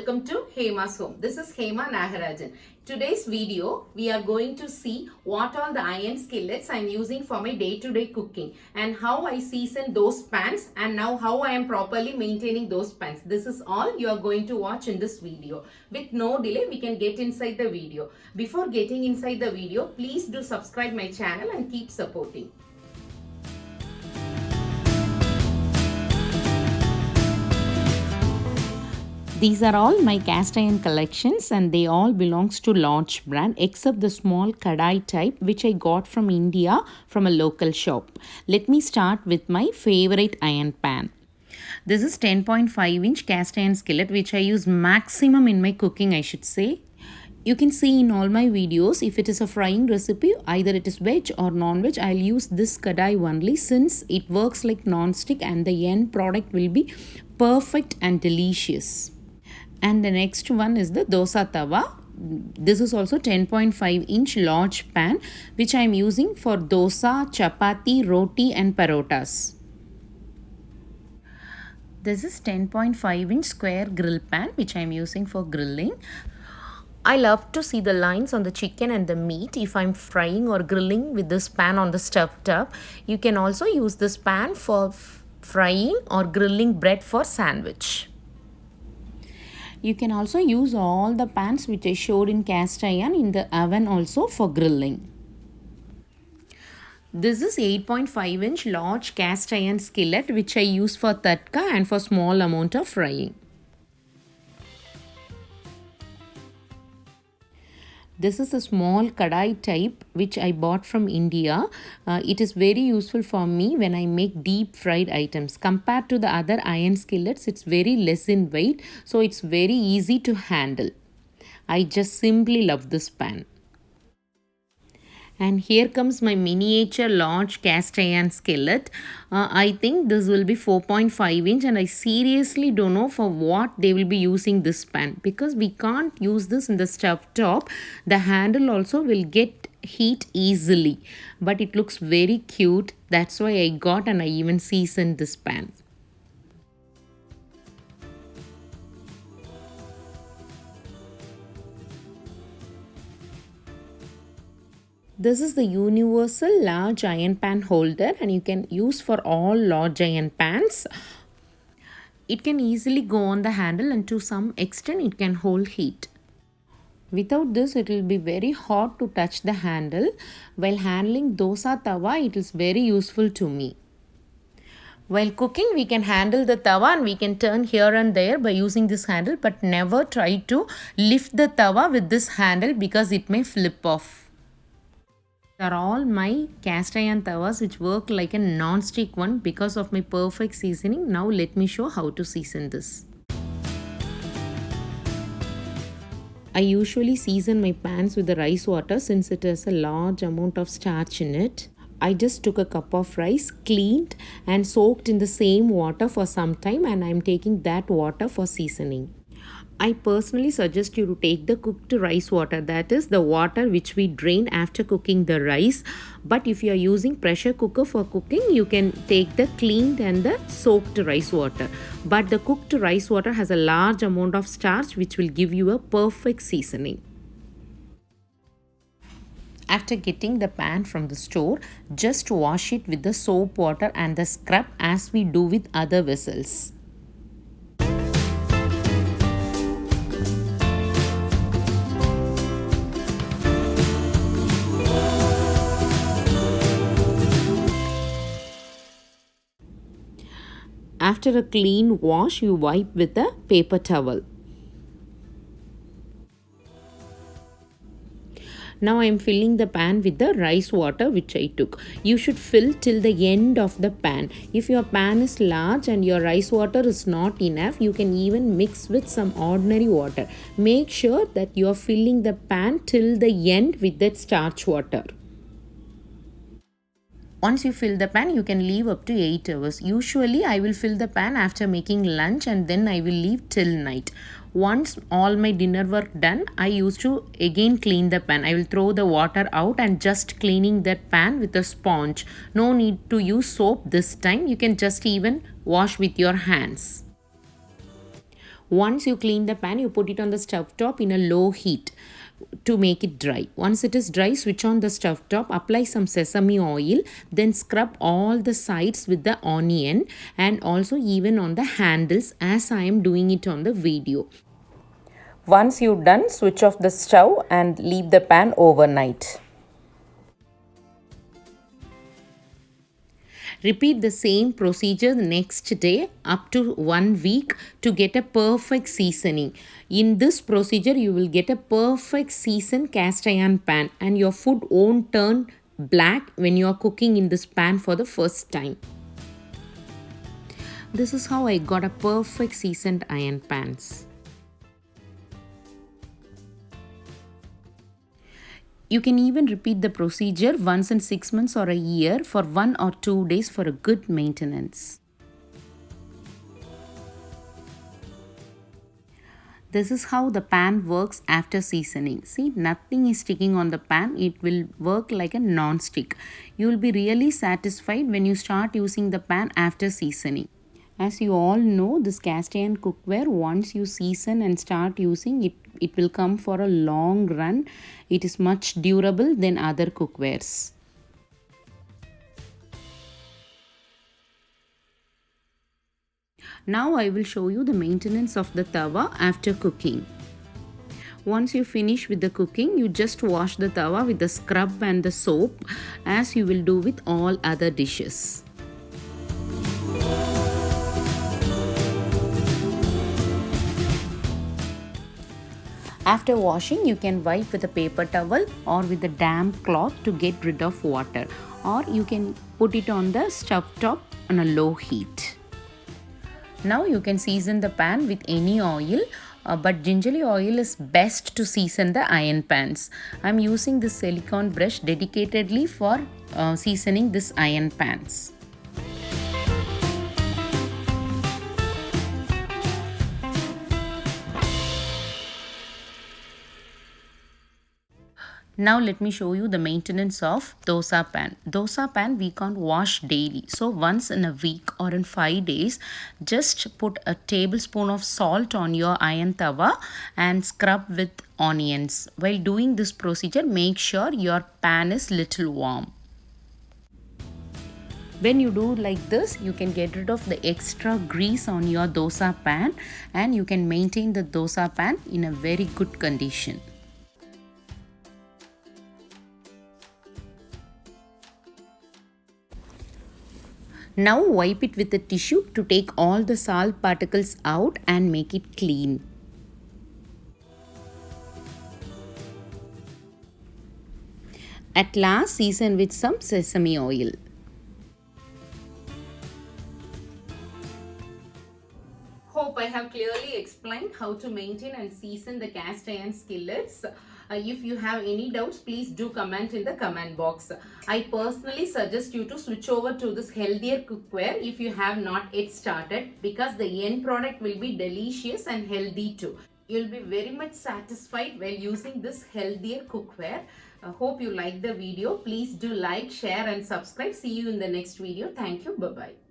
welcome to Hema's Home. This is Hema Nagarajan. Today's video, we are going to see what all the iron skillets I am using for my day-to-day cooking and how I season those pans and now how I am properly maintaining those pans. This is all you are going to watch in this video. With no delay, we can get inside the video. Before getting inside the video, please do subscribe my channel and keep supporting. These are all my cast iron collections and they all belongs to Lodge brand except the small kadai type which I got from India from a local shop. Let me start with my favorite iron pan. This is 10.5 inch cast iron skillet which I use maximum in my cooking, I should say. You can see in all my videos, if it is a frying recipe, either it is veg or non-veg, I'll use this kadai only since it works like non-stick and the end product will be perfect and delicious. And the next one is the dosa tawa. This is also 10.5 inch Lodge pan which I am using for dosa, chapati, roti and parotas. This is 10.5 inch square grill pan which I am using for grilling. I love to see the lines on the chicken and the meat if I'm frying or grilling with this pan on the stove top. You can also use this pan for frying or grilling bread for sandwich. You can also use all the pans which I showed in cast iron in the oven also for grilling. This is 8.5 inch Lodge cast iron skillet which I use for tadka and for small amount of frying. This is a small kadai type which I bought from India. It is very useful for me when I make deep fried items. Compared to the other iron skillets, it's very less in weight, so it's very easy to handle. I just simply love this pan. And here comes my miniature Lodge cast iron skillet. I think this will be 4.5 inch and I seriously don't know for what they will be using this pan because we can't use this in the stove top. The handle also will get heat easily, but it looks very cute. That's why I got and I even seasoned this pan. This is the universal large iron pan holder and you can use for all large iron pans. It can easily go on the handle and to some extent it can hold heat. Without this it will be very hot to touch the handle. While handling dosa tawa it is very useful to me. While cooking we can handle the tawa and we can turn here and there by using this handle, but never try to lift the tawa with this handle because it may flip off. These are all my cast iron tawas which work like a non-stick one because of my perfect seasoning. Now let me show how to season this. I usually season my pans with the rice water since it has a large amount of starch in it. I just took a cup of rice, cleaned and soaked in the same water for some time and I am taking that water for seasoning. I personally suggest you to take the cooked rice water, that is the water which we drain after cooking the rice. But if you are using pressure cooker for cooking, you can take the cleaned and the soaked rice water. But the cooked rice water has a large amount of starch which will give you a perfect seasoning. After getting the pan from the store, just wash it with the soap water and the scrub as we do with other vessels. After a clean wash, you wipe with a paper towel. Now I am filling the pan with the rice water which I took. You should fill till the end of the pan. If your pan is large and your rice water is not enough, you can even mix with some ordinary water. Make sure that you are filling the pan till the end with that starch water. Once you fill the pan, you can leave up to 8 hours. Usually, I will fill the pan after making lunch and then I will leave till night. Once all my dinner work done, I used to again clean the pan. I will throw the water out and just cleaning that pan with a sponge. No need to use soap this time. You can just even wash with your hands. Once you clean the pan, you put it on the stove top in a low heat to make it dry. Once it is dry, switch on the stove top, apply some sesame oil, then scrub all the sides with the onion and also even on the handles as I am doing it on the video. Once you're done, switch off the stove and leave the pan overnight. Repeat the same procedure the next day up to 1 week to get a perfect seasoning. In this procedure, you will get a perfect seasoned cast iron pan and your food won't turn black when you are cooking in this pan for the first time. This is how I got a perfect seasoned iron pans. You can even repeat the procedure once in 6 months or a year for 1 or 2 days for a good maintenance. This is how the pan works after seasoning. See, nothing is sticking on the pan. It will work like a non-stick. You will be really satisfied when you start using the pan after seasoning. As you all know, this cast iron cookware, once you season and start using it, it will come for a long run. It is much durable than other cookwares. Now I will show you the maintenance of the tawa after cooking. Once you finish with the cooking, you just wash the tawa with the scrub and the soap as you will do with all other dishes. After washing, you can wipe with a paper towel or with a damp cloth to get rid of water, or you can put it on the stove top on a low heat. Now you can season the pan with any oil, but gingerly oil is best to season the iron pans. I am using this silicone brush dedicatedly for seasoning this iron pans. Now let me show you the maintenance of dosa pan. Dosa pan we can't wash daily. So once in a week or in 5 days, just put a tablespoon of salt on your iron tawa and scrub with onions. While doing this procedure, make sure your pan is little warm. When you do like this, you can get rid of the extra grease on your dosa pan and you can maintain the dosa pan in a very good condition. Now wipe it with a tissue to take all the salt particles out and make it clean. At last, season with some sesame oil. Hope I have clearly explained how to maintain and season the cast iron skillets. If you have any doubts, please do comment in the comment box. I personally suggest you to switch over to this healthier cookware if you have not yet started, because the end product will be delicious and healthy too. You'll be very much satisfied while using this healthier cookware. Hope you like the video. Please do like, share and subscribe. See you in the next video. Thank you. Bye-bye.